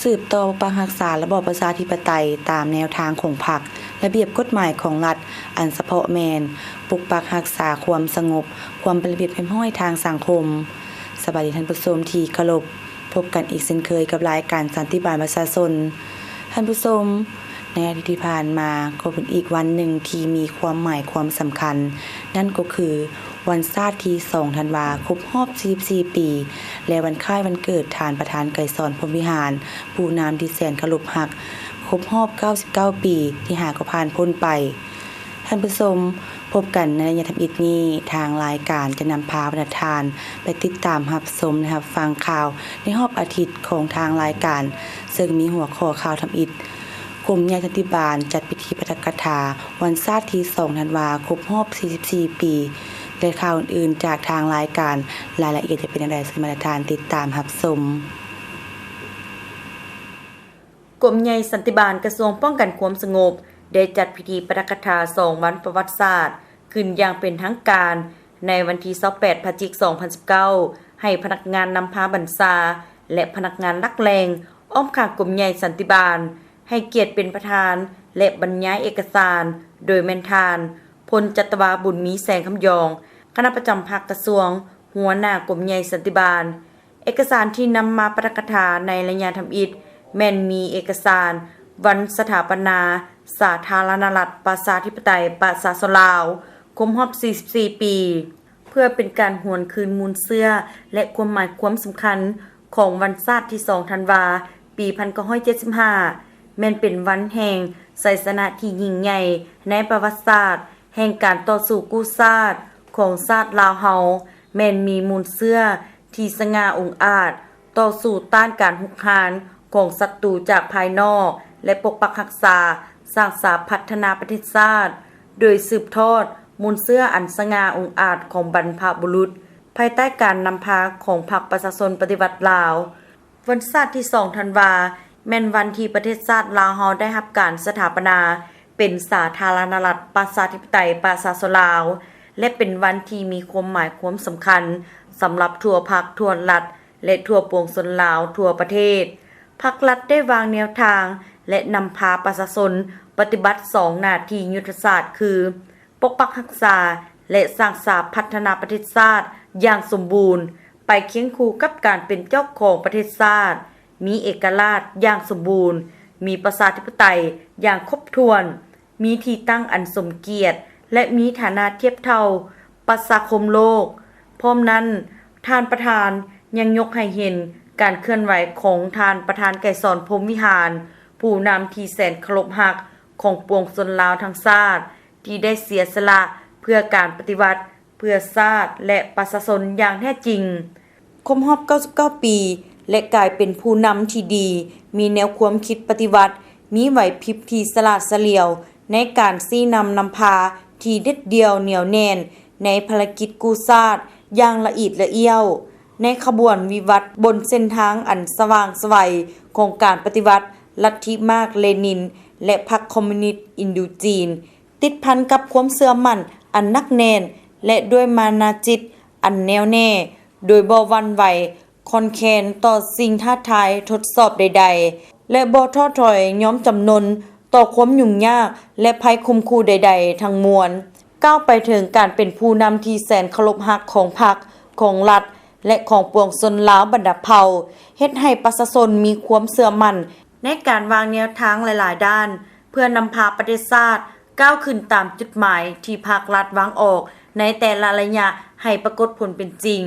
สืบต่อปกปักรักษาระบอบประชาธิปไตยตามแนวทางของพรรคระเบียบกฎหมายของรัฐอันเฉพาะแม่นปกปักรักษาความสงบความเป็นระเบียบเรียบร้อยทางสังคมสวัสดีท่านผู้ชมที่เคารพพบกันอีกเช่นเคยกับรายการสันติบาลประชาชนท่านผู้ชมในอาทิตย์ที่ผ่านมาก็เป็นอีกวันหนึ่งที่มีความหมายความสำคัญนั่นก็คือวันชาติที่2ธันวาคมครบรอบ44ปีและวันคล้ายวันเกิดฐานประธานไกรสอนพรหมวิหารผู้นามที่แสนเคารพรักครบรอบ99ปีที่หาก็ผ่านพ้นไปท่านผู้ชมพบกันในระยะทำอิฐนี้ทางรายการจะนำพาประธานไปติดตามรับชมนะครับฟังข่าวในรอบอาทิตย์ของทางรายการซึ่งมีหัวข้อข่าวทำอิฐกรมยาสันติบาลจัดพิธีปาฐกถาวันชาติที่2ธันวาคมครบรอบ44ปีและข่าวอื่นๆจากทางรายการรายละเอียดจะเป็นอย่างไรซึ่งประธานติดตามรับชมกรมใหญ่สันติบาลกระทรวงป้องกันความสงบได้จัดพิธีปาฐกถา2วันประวัติศาสตร์ขึ้นอย่างเป็นทางการในวันที่28พฤศจิกายน2019ให้พนักงานนำพาบรรษาและพนักงานลักแรงอ้อมข้างกรมใหญ่สันติบาลให้เกียรติเป็นประธานและบรรยายเอกสารโดยแม่นทานพลจัตวาบุญมีแสงคำยองคณะประจำภาคกระทรวงหัวหน้ากรมใหญ่สันติบาลเอกสารที่นำมาปาฐกถาในระยะทำอิฐแม่นมีเอกสารวันสถาปนาสาธารณรัฐประชาธิปไตยประชาชนลาวครบรอบ44ปีเพื่อเป็นการหวนคืนมูลเสื้อและความหมายความสำคัญของวันชาติที่2ธันวาปี1975แม่นเป็นวันแห่งชัยชนะที่ยิ่งใหญ่ในประวัติศาสตร์แห่งการต่อสู้กู้ชาติของชาติลาวเฮาแม่นมีมูลเสื้อที่สง่าองอาจต่อสู้ต้านการหุกคานของศัตรูจากภายนอกและปกปักรักษาสร้างสรรค์พัฒนาประเทศชาติโดยสืบทอดมูลเสื้ออันสง่าองอาจของบรรพบุรุษภายใต้การนำพาของพรรคประชาชนปฏิวัติลาววันชาติที่2ธันวาแม่นวันที่ประเทศชาติลาวเฮาได้รับการสถาปนาเป็นสาธารณรัฐประชาธิปไตยประชาชนลาวและเป็นวันที่มีความหมายความสำคัญสำหรับทั่วภาคทั่วรัฐและทั่วปวงชนลาวทั่วประเทศภาครัฐได้วางแนวทางและนำพาประชาชนปฏิบัติ2หน้าที่ยุทธศาสตร์คือปกปักรักษาและสร้างสรรค์พัฒนาประเทศชาติอย่างสมบูรณ์ไปเคียงคู่กับการเป็นเจ้าของประเทศชาติมีเอกราชอย่างสมบูรณ์มีประชาธิปไตยอย่างครบถ้วนมีที่ตั้งอันสมเกียรติและมีฐานะเทียบเท่าประชาคมโลกพร้อมนั้นท่านประธานยังยกให้เห็นการเคลื่อนไหวของท่านประธานไกรสอนพรหมวิหารผู้นำที่แสนเคารพรักของปวงชนลาวทั้งชาติที่ได้เสียสละเพื่อการปฏิวัติเพื่อชาติและประชาชนอย่างแท้จริงครบรอบ99ปีและกลายเป็นผู้นำที่ดีมีแนวความคิดปฏิวัติมีไหวพริบที่ฉลาดเฉลียวในการชี้นำพาที่เด็ดเดียวเหนียวแน่นในภารกิจกู้ชาติอย่างละเอียดละเอียวในขบวนวิวัฒน์บนเส้นทางอันสว่างไสวของการปฏิวัติลัทธิมาร์กเลนินและพรรคคอมมิวนิสต์อินโดจีนติดพันกับความเชื่อมั่นอันนักแน่นและด้วยมานาจิตอันแน่วแน่โดยบ่หวั่นไหวคอนแคนต่อสิ่งท้าทายทดสอบใดๆและบ่ท้อถอยยอมจำนนต่อความยุ่งยากและภัยคุมคู่ใดๆทั้งมวลก้าวไปถึงการเป็นผู้นำที่แสนเคารพรักของพรรคของรัฐและของปวงชนลาวบรรดาเผ่าเฮ็ดให้ประชาชนมีความเชื่อมั่นในการวางแนวทางหลายๆด้านเพื่อนำพาประเทศชาติก้าวขึ้นตามจุดหมายที่ภาครัฐวางออกในแต่ละระยะให้ปรากฏผลเป็นจริง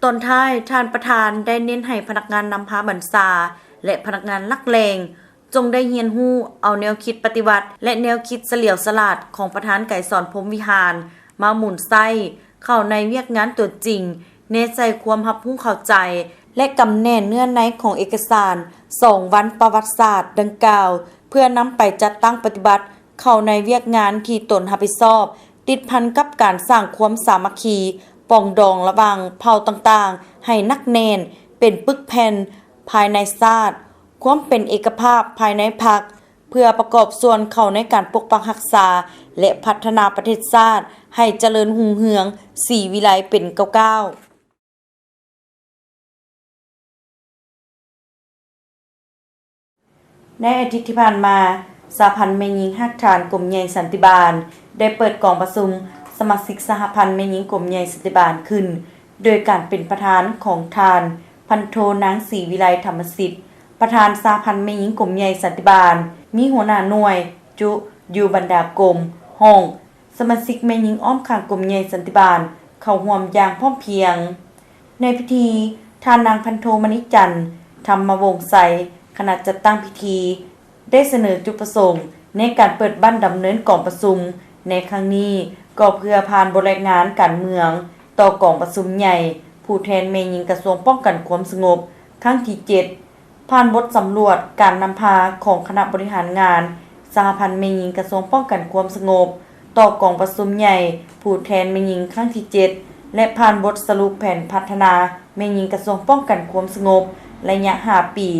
ตอนท้ายท่านประธานได้เน้นให้พนักงานนำพาบรรษาและพนักงานลักแรงจงได้เรียนรู้เอาแนวคิดปฏิวัติและแนวคิดเฉลียวฉลาดของประธานไกรสอนพรหมวิหารมาหมุนไส้เข้าในเวียกงานตัวจริงแน่ใจความรับรู้เข้าใจและกำแน่นเนื้อในของเอกสาร2วันประวัติศาสตร์ดังกล่าวเพื่อนำไปจัดตั้งปฏิบัติเข้าในเวียกงานที่ตนรับผิดชอบติดพันกับการสร้างความสามัคคีปองดองระหว่างเผ่าต่างๆให้นักแน่นเป็นปึกแผ่นภายในชาติความเป็นเอกภาพภายในพรรคเพื่อประกอบส่วนเข้าในการปกปักรักษาและพัฒนาประเทศชาติให้เจริญรุ่งเรืองศรีวิไลเป็นก้าว ในอาทิตย์ที่ผ่านมาสหพันธ์แม่หญิงฮักฐานกลุ่มใหญ่สันติบาลได้เปิดกองประชุมสมาชิกสหพันธ์แม่หญิงกลุ่มใหญ่สันติบาลขึ้นโดยการเป็นประธานของทานพันโทนางศรีวิไลธรรมสิทธิ์ประธานสหพันธ์แม่หญิงกลุ่มใหญ่สันติบาลมีหัวหน้าหน่วยจุอยู่บรรดากรมห้องสมาชิกแม่หญิงอ้อมข้างกลุ่มใหญ่สันติบาลเข้าร่วมอย่างพร้อมเพรียงในพิธีทานนางพันโทมณิจันทร์ธรรมวงศ์ไสขณะจัดตั้งพิธีได้เสนอจุดประสงค์ในการเปิดบ้านดำเนินกองประชุมในครั้งนี้ก็เพื่อผ่านบริงานการเมืองต่อกองประชุมใหญ่ผู้แทนแม่หญิงกระทรวงป้องกันความสงบครั้งที่7ผ่านบทสำรวจการนำพาของคณะบริหารงานสหพันธ์แม่หญิงกระทรวงป้องกันความสงบต่อกองประชุมใหญ่ผู้แทนแม่หญิงครั้งที่7และผ่านบทสรุปแผนพัฒนาแม่หญิงกระทรวงป้องกันความสงบระยะ5ปี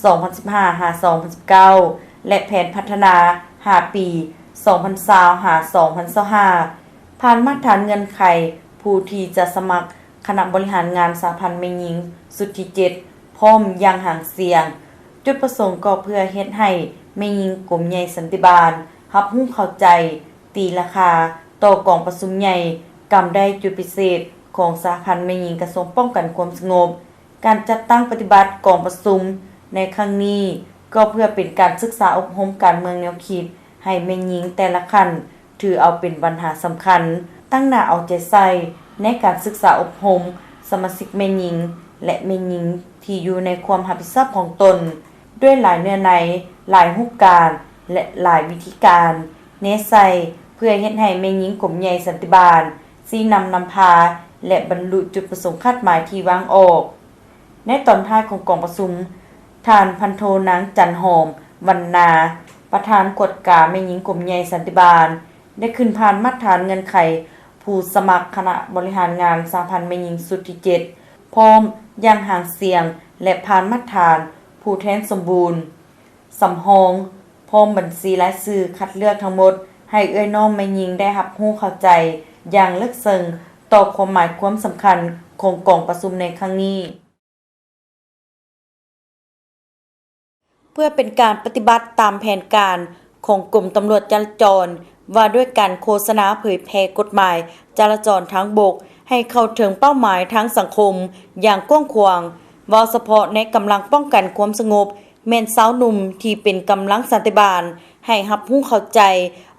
2015-2019และแผนพัฒนา5ปี2020-2025ผ่านมาตรฐานเงินไขผู้ที่จะสมัครคณะบริหารงานสหพันธ์แม่หญิงสุดที่7พร้อมยังห่างเสียงจุดประสงค์ก็เพื่อเฮ็ดให้แม่หญิงกลุ่มใหญ่สันติบาลรับรู้เข้าใจตีราคาต่อกองประชุมใหญ่กำได้จุดพิเศษของสหพันธ์แม่หญิงกระทรวงป้องกันความสงบการจัดตั้งปฏิบัติกองประชุมในครั้งนี้ก็เพื่อเป็นการศึกษาอบรมการเมืองแนวคิดให้แม่หญิงแต่ละขั้นถือเอาเป็นปัญหาสำคัญตั้งหน้าเอาใจใส่ในการศึกษาอบรมสมาชิกแม่หญิงและแม่หญิงที่อยู่ในความรับผิดชอบของตนด้วยหลายเนื้อในหลายรูปการและหลายวิธีการเน้นใส่เพื่อเฮ็ดให้แม่หญิงกลุ่มใหญ่สันติบาลซี้นำพาและบรรลุจุดประสงค์คาดหมายที่วางออกในตอนท้ายของกองประชุมท่านพันโทนางจันหอมวรรณาประธานกฎกาแม่หญิงกลุ่มใหญ่สันติบาลได้ขึ้นผ่านมาตรฐานเงินไขผู้สมัครคณะบริหารงานสหพันธ์แม่หญิงสุดที่7พร้อมยังห่างเสียงและผ่านมาตรฐานผู้แทนสมบูรณ์สำรองพร้อมบัญชีรายชื่อคัดเลือกทั้งหมดให้เอื้อยน้องแม่หญิงได้รับรู้เข้าใจอย่างลึกซึ้งต่อความหมายความสำคัญของกองประชุมในครั้งนี้เพื่อเป็นการปฏิบัติตามแผนการของกรมตำรวจจราจรว่าด้วยการโฆษณาเผยแพร่กฎหมายจราจรทางบกให้เข้าถึงเป้าหมายทางสังคมอย่างกว้างขวางว่าเฉพาะในกำลังป้องกันความสงบแม่นสาวหนุ่มที่เป็นกำลังสันติบาลให้รับรู้เข้าใจ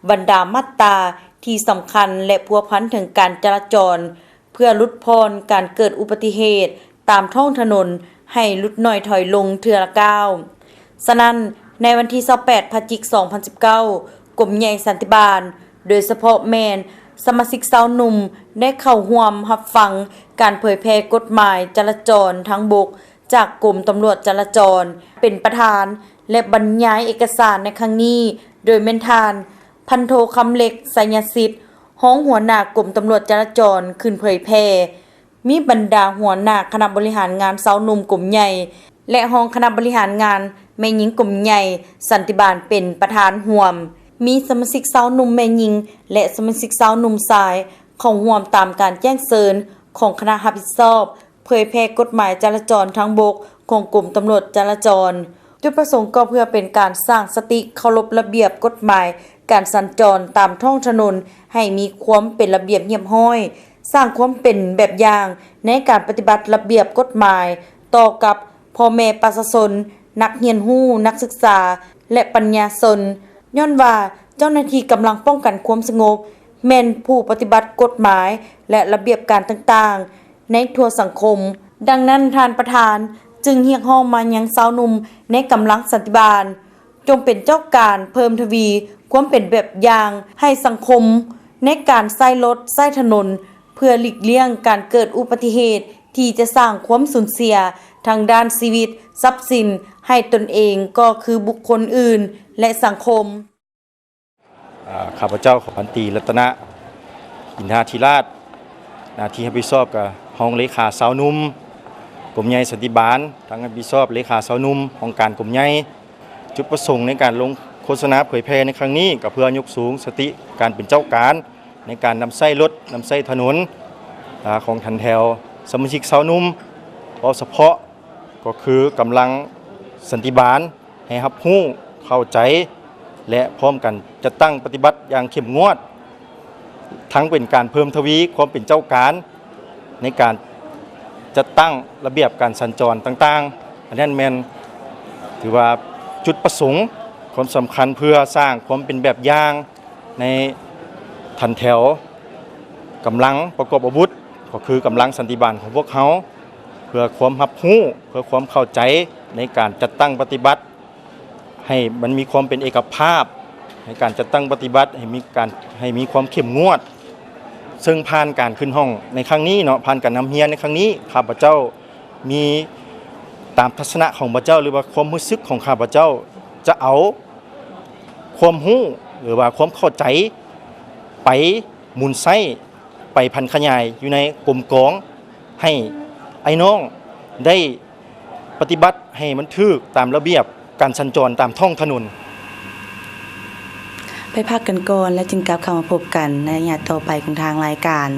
บรรดามาตราที่สำคัญและพัวพันถึงการจราจรเพื่อลดพรการเกิดอุบัติเหตุตามท้องถนนให้ลดน้อยถอยลงเทื่อละก้าวฉะนั้นในวันที่28พฤศจิกายน2019กลุ่มใหญ่สันติบาลโดยเฉพาะแม่นสมาชิกสาวหนุ่มได้เข้าร่วมรับฟังการเผยแพร่กฎหมายจราจรทางบกจากกรมตำรวจจราจรเป็นประธานและบรรยายเอกสารในครั้งนี้โดยแม่นทานพันโทคำเล็กไสยสิทธิ์ห้องหัวหน้ากรมตำรวจจราจรขึ้นเผยแพร่มีบรรดาหัวหน้าคณะบริหารงานสาวหนุ่มกลุ่มใหญ่และห้องคณะบริหารงานแม่หญิงกลุ่มใหญ่สันติบาลเป็นประธานร่วมมีสมาชิกสาวหนุ่มแม่หญิงและสมาชิกสาวหนุ่มชายเข้าร่วมตามการแจ้งเชิญของคณะรับผิดชอบเผยแพร่กฎหมายจราจรทางบกของกรมตำรวจจราจรจุดประสงค์ก็เพื่อเป็นการสร้างสติเคารพระเบียบกฎหมายการสัญจรตามท้องถนนให้มีความเป็นระเบียบเรียบร้อยสร้างความเป็นแบบอย่างในการปฏิบัติระเบียบกฎหมายต่อกับพ่อแม่ประชาชนนักเรียนรู้นักศึกษาและปัญญาชนย้อนว่าเจ้าหน้าที่กำลังป้องกันความสงบแม่นผู้ปฏิบัติกฎหมายและระเบียบการต่างๆในทั่วสังคมดังนั้นท่านประธานจึงเรียกร้องมายังสาวหนุ่มในกำลังสันติบาลจงเป็นเจ้าการเพิ่มทวีความเป็นแบบอย่างให้สังคมในการใช้รถใช้ถนนเพื่อหลีกเลี่ยงการเกิดอุบัติเหตุที่จะสร้างความสูญเสียทางด้านชีวิตทรัพย์สินให้ตนเองก็คือบุคคลอื่นและสังคมข้าพเจ้าขอพันตรีรัตนะอินทาธิราชหน้าที่รับผิดชอบกับห้องเลขาสาวนุ่มกลุ่มใหญ่สันติบาลทั้งรับผิดชอบเลขาสาวนุ่มห้องการกลุ่มใหญ่จุดประสงค์ในการลงโฆษณาเผยแพร่ในครั้งนี้ก็เพื่อยกสูงสติการเป็นเจ้าการในการนำไส้รถนำไส้ถนนของทันแถวสมาชิกสาวนุ่มโดยเฉพาะก็คือกำลังสันติบาลให้รับรู้ เข้าใจและพร้อมกันจะตั้งปฏิบัติอย่างเข้มงวดทั้งเป็นการเพิ่มทวีความเป็นเจ้าการในการจัดตั้งระเบียบการสัญจรต่างๆอันนั้นแม่นถือว่าจุดประสงค์ความสำคัญเพื่อสร้างความเป็นแบบอย่างในทันแถวกำลังประกอบอาวุธก็คือกำลังสันติบาลของพวกเขาเพื่อความรับรู้เพื่อความเข้าใจในการจัดตั้งปฏิบัติให้มันมีความเป็นเอกภาพในการจัดตั้งปฏิบัติให้มีความเข้มงวดซึ่งผ่านการขึ้นห้องในครั้งนี้เนาะผ่านการนำเรียนในครั้งนี้ข้าพเจ้ามีตามทัศนะของพระเจ้าหรือว่าความรู้สึกของข้าพเจ้าจะเอาความรู้หรือว่าความเข้าใจไปหมุนไส้ไปพันขยายอยู่ในกลมกองให้ไอ้น้องได้ปฏิบัติให้มันถูกตามระเบียบการสัญจรตามท้องถนนไปพักกันก่อนและจึงกลับเข้ามาพบกันในระยะต่อไปของทางรายการ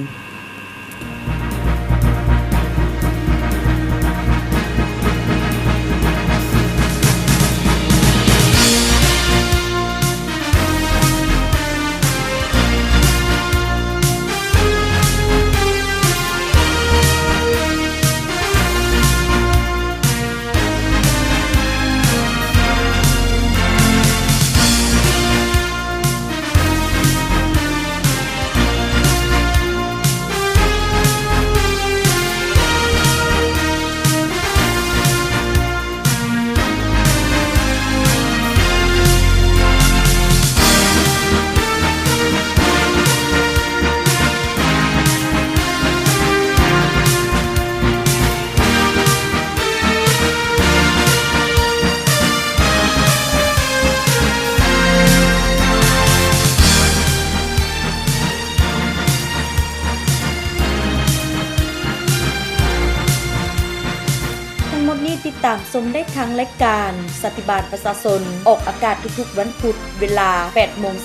ติดตามชมได้ทางรายการสันติบาลประชาชนออกอากาศทุกๆวันพุธเวลา 8:00 น.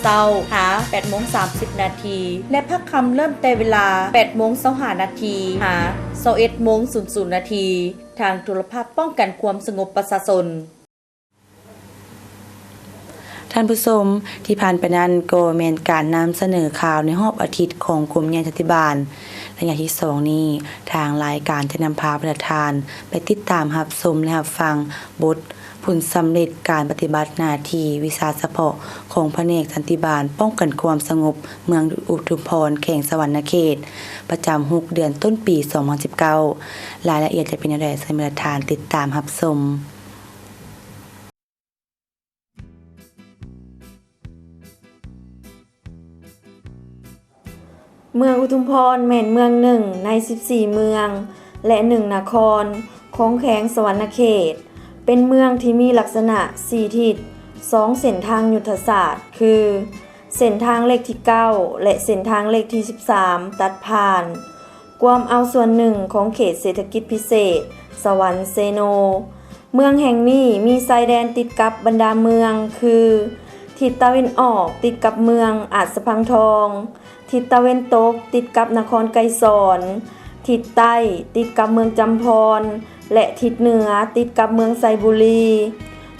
หา 8:30 น. และภาคค่ำเริ่มแต่เวลา 8:25 น. หา 21:00 น. ทางโทรภาพป้องกันความสงบประชาชนท่านผู้ชมที่ผ่านไปนั้นก็แม่นการนำเสนอข่าวในรอบอาทิตย์ของกรมใหญ่สันติบาลระยะที่2นี้ทางรายการจะนำพาประธานไปติดตามรับชมและรับฟังบทผลสำเร็จการปฏิบัติหน้าที่วิชาเฉพาะของแผนกสันติบาลป้องกันความสงบเมืองอุทุมพรแขวงสะหวรรณเขตประจำ6 เดือนต้นปี 2019รายละเอียดจะเป็นอย่างไรให้ประธานติดตามรับชมเมืองอุทุมพรแม่นเมืองหนึ่งใน14เมืองและ1นครของแขวงสะหวรรณเขตเป็นเมืองที่มีลักษณะ4ทิศ2เส้นทางยุทธศาสตร์คือเส้นทางเลขที่9และเส้นทางเลขที่13ตัดผ่านกวมเอาส่วนหนึ่งของเขตเศรษฐกิจพิเศษสวรรค์เซโนเมืองแห่งนี้มีชายแดนติดกับบรรดาเมืองคือทิศตะวันออกติดกับเมืองอาจสะพังทองทิศตะวันตกติดกับนครไกรสอนทิศใต้ติดกับเมืองจำพรและทิศเหนือติดกับเมืองไซบุรี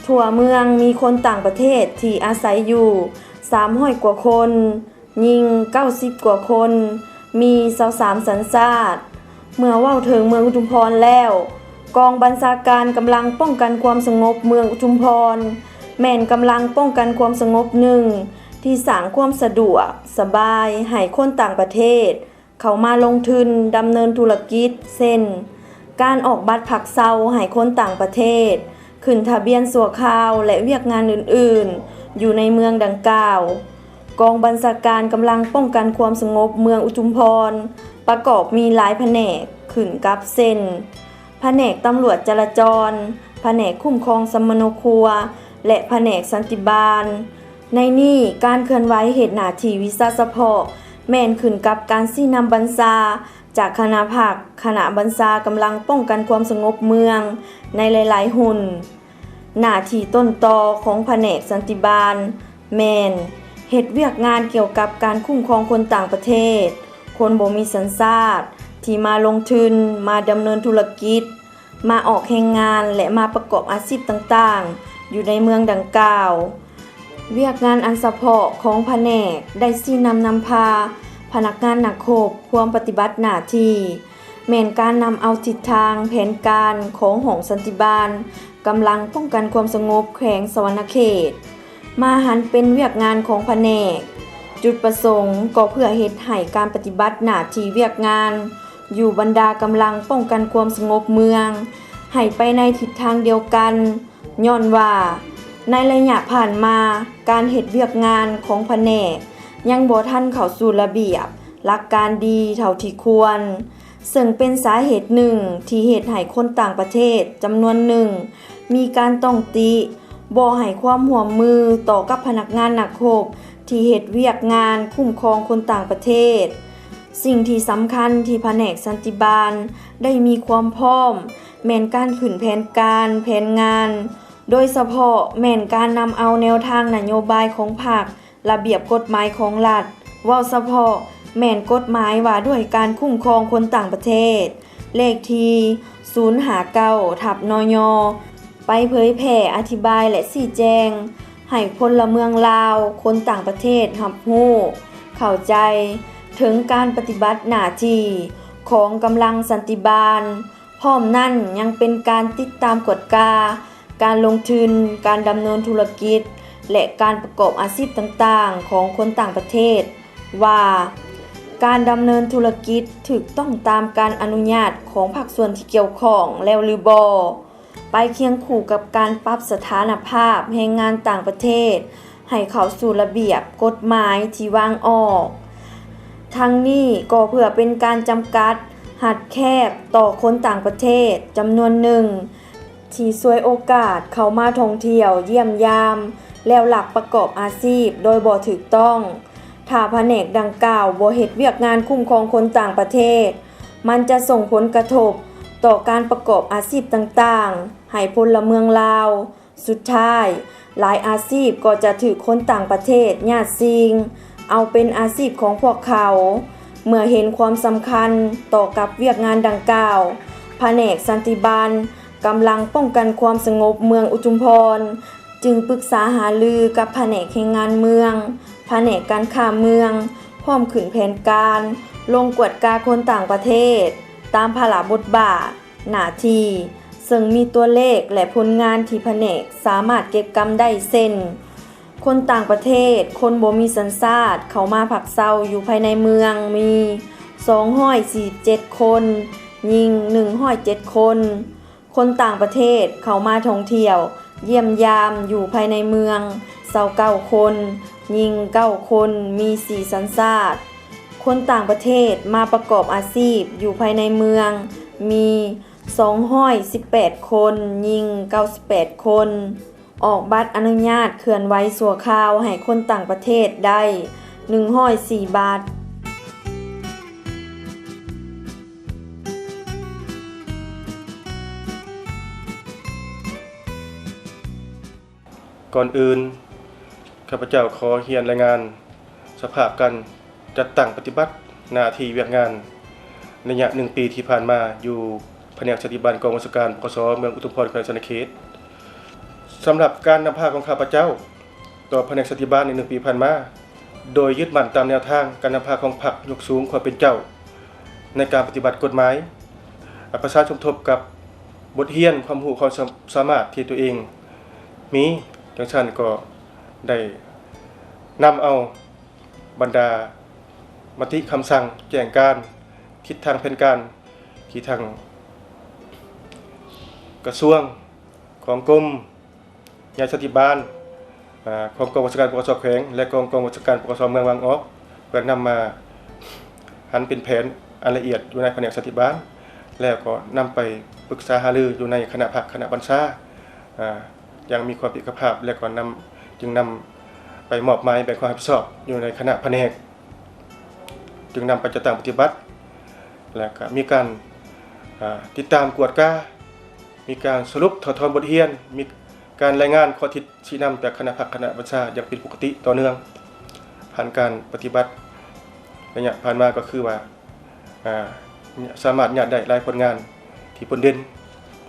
ทั่วเมืองมีคนต่างประเทศที่อาศัยอยู่300 กว่าคนหญิง90 กว่าคนมี23สัญชาติเมื่อเว้าถึงเมืองอุทุมพรแล้วกองบัญชาการกำลังป้องกันความสงบเมืองอุทุมพรแม่นกำลังป้องกันความสงบหนึ่งที่สร้างความสะดวกสบายให้คนต่างประเทศเข้ามาลงทุนดำเนินธุรกิจเช่นการออกบัตรพักเซาให้คนต่างประเทศขึ้นทะเบียนชั่วคราวและเวียกงานอื่นๆอยู่ในเมืองดังกล่าวกองบัญชาการกำลังป้องกันความสงบเมืองอุทุมพรประกอบมีหลายแผนกขึ้นกับเช่นแผนกตำรวจจราจรแผนกคุ้มครองสมโนครัวและแผนกสันติบาลในนี้การเคลื่อนไหวเหตุหน้าที่วิชาเฉพาะแม่นขึ้นกับการชี้นำบัญชาจากคณะภาคคณะบัญชากำลังป้องกันความสงบเมืองในหลายๆหุ่นหน้าที่ต้นตอของแผนกสันติบาลแม่นเฮ็ดเวียกงานเกี่ยวกับการคุ้มครองคนต่างประเทศคนบ่มีสัญชาติที่มาลงทุนมาดำเนินธุรกิจ มาออกแรงงานและมาประกอบอาชีพต่างๆอยู่ในเมืองดังกล่าวเวียกงานอันเฉพาะของแผนกได้ชี้นำพาพนักงานนักโขบความปฏิบัติหน้าที่แม่นการนำเอาทิศทางแผนการของหองสันติบาลกำลังป้องกันความสงบแขวงสวรรณเขตมาหันเป็นเวียกงานของแผนกจุดประสงค์ก็เพื่อเฮ็ดให้การปฏิบัติหน้าที่เวียกงานอยู่บรรดากำลังป้องกันความสงบเมืองให้ไปในทิศทางเดียวกันย้อนว่าในระยะผ่านมาการเฮ็ดเวียกงานของแผนกยังบ่ทันเข้าสู่ระเบียบหลักการดีเท่าที่ควรซึ่งเป็นสาเหตุหนึ่งที่เฮ็ดให้คนต่างประเทศจำนวนหนึ่งมีการต้องติบ่ให้ความร่วมมือต่อกับพนักงานนักโขบที่เฮ็ดเวียกงานคุ้มครองคนต่างประเทศสิ่งที่สำคัญที่แผนกสันติบาลได้มีความพร้อมแม่นการขึ้นแผนการแผนงานโดยเฉพาะแม่นการนำเอาแนวทางนโยบายของพรรคระเบียบกฎหมายของรัฐเว้าเฉพาะแม่นกฎหมายว่าด้วยการคุ้มครองคนต่างประเทศเลขที่059/นย.ไปเผยแผ่อธิบายและชี้แจงให้พลเมืองลาวคนต่างประเทศรับรู้เข้าใจถึงการปฏิบัติหน้าที่ของกำลังสันติบาลพร้อมนั่นยังเป็นการติดตามกฎกาการลงทุนการดำเนินธุรกิจและการประกอบอาชีพต่างๆของคนต่างประเทศว่าการดำเนินธุรกิจถูกต้องตามการอนุญาตของภาคส่วนที่เกี่ยวข้องแล้วหรือบ่ไปเคียงคู่กับการปรับสถานภาพแรงงานต่างประเทศให้เข้าสู่ระเบียบกฎหมายที่วางออกทั้งนี้ก็เพื่อเป็นการจำกัดหัดแคบต่อคนต่างประเทศจำนวนหนึ่งที่ช่วยโอกาสเข้ามาท่องเที่ยวเยี่ยมยามแล้วหลักประกอบอาชีพโดยบ่ถูกต้องถ้าแผนกดังกล่าวบ่เฮ็ดเวียกงานคุ้มครองคนต่างประเทศมันจะส่งผลกระทบต่อการประกอบอาชีพต่างๆให้พลเมืองลาวสุดท้ายหลายอาชีพก็จะถูกคนต่างประเทศญาติซิงเอาเป็นอาชีพของพวกเขาเมื่อเห็นความสำคัญต่อกับเวียกงานดังกล่าวแผนกสันติบาลกำลังป้องกันความสงบเมืองอุทุมพรจึงปรึกษาหารือกับแผนกแรงงานเมืองแผนกการค้าเมืองพร้อมขึ้นแผนการลงกวดกาคนต่างประเทศตามภาระบทบาทหน้าที่ซึ่งมีตัวเลขและผลงานที่แผนกสามารถเก็บกำได้เส้นคนต่างประเทศคนบ่มีสัญชาติเข้ามาพักเซาอยู่ภายในเมืองมี247คนยิง107คนคนต่างประเทศเข้ามาท่องเที่ยวเยี่ยมยามอยู่ภายในเมือง29คนยิง9คนมี4สัญชาติคนต่างประเทศมาประกอบอาชีพอยู่ภายในเมืองมี218คนยิง98คนออกบัตรอนุญาตเคลื่อนไหวชั่วคราวให้คนต่างประเทศได้104 บาทก่อนอื่นข้าพเจ้าขอเรียนรายงานสภาพการจัดตั้งปฏิบัติหน้าที่เวียกงานในระยะ1 ปีที่ผ่านมาอยู่แผนกสันติบาลกองบัญชาการปกส.เมืองอุทุมพรแขวงสวรรณเขตสำหรับการนำพาของข้าพเจ้าต่อแผนกสันติบาลใน1 ปีผ่านมาโดยยึดมั่นตามแนวทางการนำพาของพรรคยกสูงความเป็นเจ้าในการปฏิบัติกฎหมายประสานสมทบกับบทเรียนความรู้ความสามารถที่ตัวเองมีจังซั่นก็ได้นำเอาบรรดามติคำสั่งแจ้งการทิศทางแผนการที่ทางกระทรวงของกรมยาสันติบาลของกองบัญชาการปกส.แขวงและกองบัญชาการปกส.เมืองวางออกเพื่อนำมาหันเป็นแผนอันละเอียดอยู่ในแผนกสันติบาลแล้วก็นำไปปรึกษาหารืออยู่ในคณะพรรคคณะบัญชายังมีความผิดภาพและก็จึงนำไปมอบหมายแบ่งความรับผิดชอบอยู่ในคณะแผนกจึงนำไปจัดตั้งปฏิบัติและก็มีการติดตามกวดกามีการสรุปถอดถอนบทเรียนมีการรายงานข้อเท็จชี้นำจากคณะพรรคคณะบัญชาอย่างเป็นปกติต่อเนื่องผ่านการปฏิบัติระยะผ่านมาก็คือว่าสามารถญาติได้รายผลงานที่ผลเด่น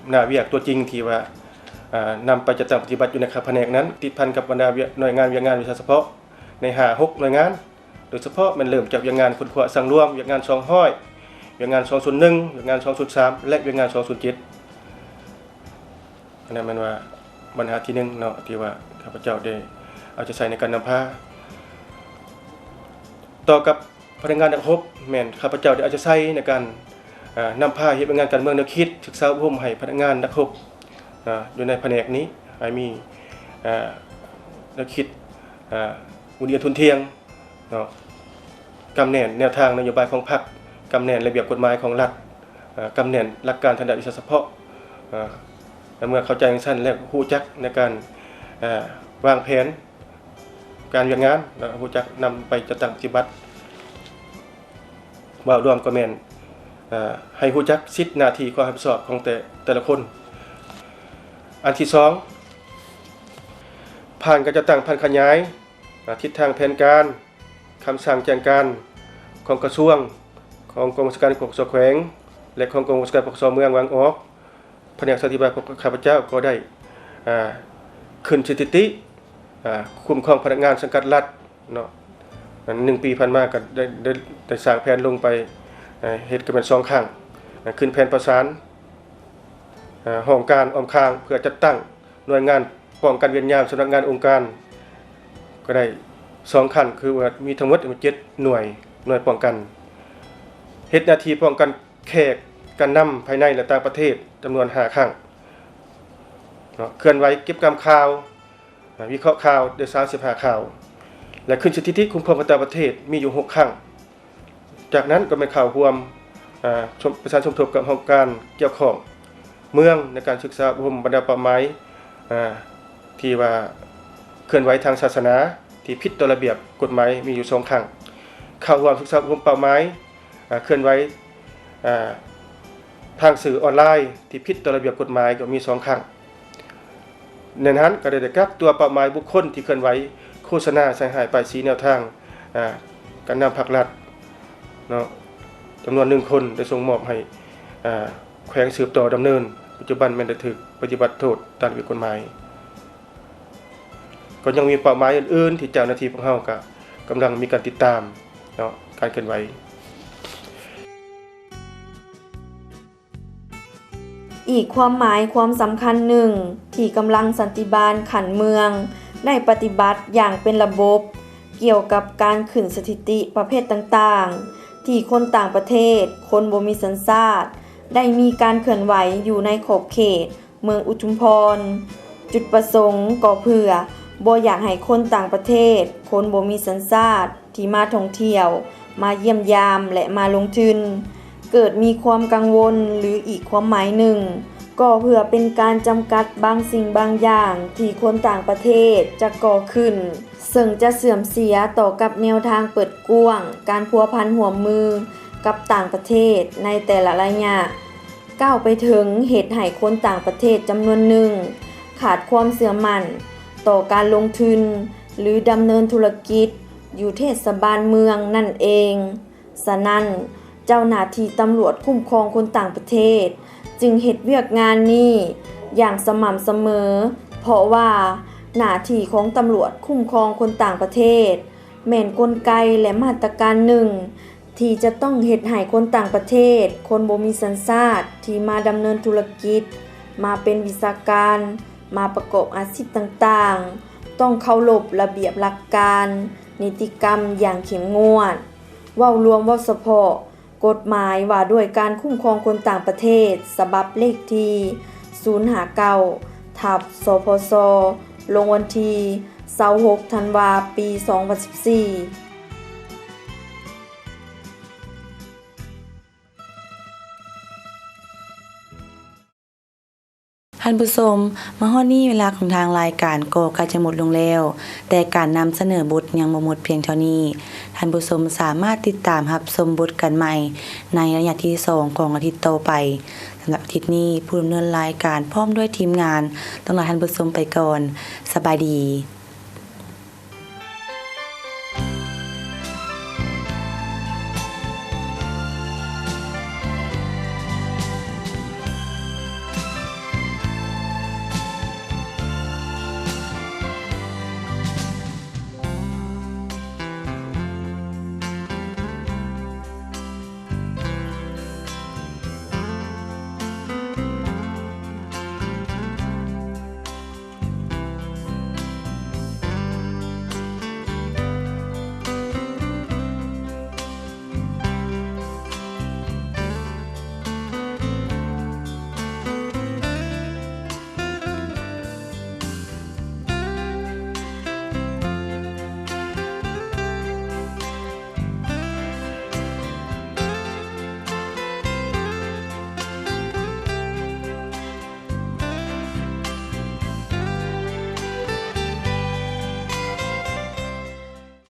หน้าเวียกตัวจริงที่ว่านำไปจัดตั้งปฏิบัติอยู่ในแผนกนั้นติดพันกับบรรดาหน่วยงานวิชาการวิชาเฉพาะใน5-6หน่วยงานโดยเฉพาะมันเริ่มจากวิชาการคนขวาสังรวมวิชาการ200วิชาการ201วิชาการ203และวิชาการ207อันนั้นมันว่าปัญหาที่1เนาะที่ว่าข้าพเจ้าได้เอาใจใส่ในการนำพาต่อกับพนักงานนักรบแม่นข้าพเจ้าได้เอาใจใส่ในการนำพาเฮ็ดงานการเมืองแนวคิดศึกษาอบรมให้พนักงานนักรบอยู่ในแผนกนี้ให้มีแนวคิดอุดมทุนเทียงเนาะกำแหน่งแนวทางนโยบายของพรรคกำแหน่งระเบียบกฎหมายของรัฐกำแหน่งหลักการทางด้านวิชาเฉพาะเมื่อเข้าใจอย่างสั้นแล้วรู้จักในการวางแผนการเรียนงานรู้จักนำไปจัดตั้งปฏิบัติว่ารวมก็แม่นให้รู้จักสิทธิหน้าที่ความรับผิดชอบของแต่ละคนอันที่2ผ่านการจัดตั้งพันขยายทิศทางแผนการคำสั่งแจ้งการของกระทรวงของกรมราชการปกครองแขวงและของกรมราชการปกครองเมืองวางออกแผนกสันติบาลของข้าพเจ้าก็ได้ขึ้นสถิติคุ้มครองพนักงานสังกัดรัฐเนาะ1 ปีผ่านมาก็ได้สร้างแผนลงไปเฮ็ดกันเป็น2ครั้งขึ้นแผนประสานห้องการอ้อมข้างเพื่อจัดตั้งหน่วยงานป้องกันเวียนยามสำนักงานองค์การก็ได้2ขั้นคือว่ามีทั้งหมด7หน่วยป้องกันเฮ็ดหน้าที่ป้องกันแขกการนำภายในและต่างประเทศจำนวน5ครั้งเนาะเคลื่อนไหวเก็บกรรมข่าววิเคราะห์ข่าวได้35ข่าวและขึ้นสถิติคุ้มครองต่างประเทศมีอยู่6ครั้งจากนั้นก็เป็นข่าวรวมประชาชนทบกับองค์การเกี่ยวข้องเมืองในการศึกษาอบรมบรรดาเป้าหมายที่ว่าเคลื่อนไหวทางศาสนาที่ผิดต่อระเบียบกฎหมายมีอยู่2ครั้งเข้าร่วมศึกษาอบรมเป้าหมายเคลื่อนไหวทางสื่อออนไลน์ที่ผิดต่อระเบียบกฎหมายก็มี2ครั้งในนั้นก็ได้กักตัวเป้าหมายบุคคลที่เคลื่อนไหวโฆษณาใส่หายป้ายสีแนวทางการนำพรรครัฐเนาะจำนวน1คนได้ส่งมอบให้แขวงสืบต่อดำเนินปัจจุบันแม่นได้ถูกปฏิบัติโทษตามกฎหมายก็ยังมีเป้าหมายอื่นๆที่เจ้าหน้าที่ของเฮาก็กำลังมีการติดตามเนาะการเคลื่อนไหว อีกความหมายความสำคัญหนึ่งที่กำลังสันติบาลขันเมืองได้ปฏิบัติอย่างเป็นระบบเกี่ยวกับการขึ้นสถิติประเภทต่างๆที่คนต่างประเทศคนบ่มีสัญชาติได้มีการเคลื่อนไหวอยู่ในขอบเขตเมืองอุทุมพรจุดประสงค์ก็เพื่อบ่อยากให้คนต่างประเทศคนบ่มีสัญชาติที่มาท่องเที่ยวมาเยี่ยมยามและมาลงทุนเกิดมีความกังวลหรืออีกความหมายหนึ่งก็เพื่อเป็นการจำกัดบางสิ่งบางอย่างที่คนต่างประเทศจะก่อขึ้นซึ่งจะเสื่อมเสียต่อกับแนวทางเปิดกว้างการพัวพันหัวมือกับต่างประเทศในแต่ละระยะก้าวไปถึงเหตุให้คนต่างประเทศจำนวนหนึ่งขาดความเชื่อมั่นต่อการลงทุนหรือดำเนินธุรกิจอยู่เทศบาลเมืองนั่นเองฉะนั้นเจ้าหน้าที่ตำรวจคุ้มครองคนต่างประเทศจึงเฮ็ดเวียกงานนี้อย่างสม่ำเสมอเพราะว่าหน้าที่ของตำรวจคุ้มครองคนต่างประเทศแม่นกลไกและมาตรการหนึ่งที่จะต้องเฮ็ดให้คนต่างประเทศคนบ่มีสัญชาติที่มาดำเนินธุรกิจมาเป็นวิชาการมาประกอบอาชีพต่างๆต้องเคารพระเบียบหลักการนิติกรรมอย่างเข้มงวดเว้ารวมเว้าเฉพาะกฎหมายว่าด้วยการคุ้มครองคนต่างประเทศฉบับเลขที่059/สพสลงวันที่26ธันวาคมปี 2014ท่านผู้ชมมาฮอดนี้เวลาของทางรายการก็ใกล้จะหมดลงแล้วแต่การนำเสนอบทยังบ่หมดเพียงเท่านี้ท่านผู้ชมสามารถติดตามรับชมบทกันใหม่ในระยะที่2ของอาทิตย์ต่อไปสำหรับอาทิตย์นี้ผู้ดำเนินรายการพร้อมด้วยทีมงานต้องลาท่านผู้ชมไปก่อนสบายดี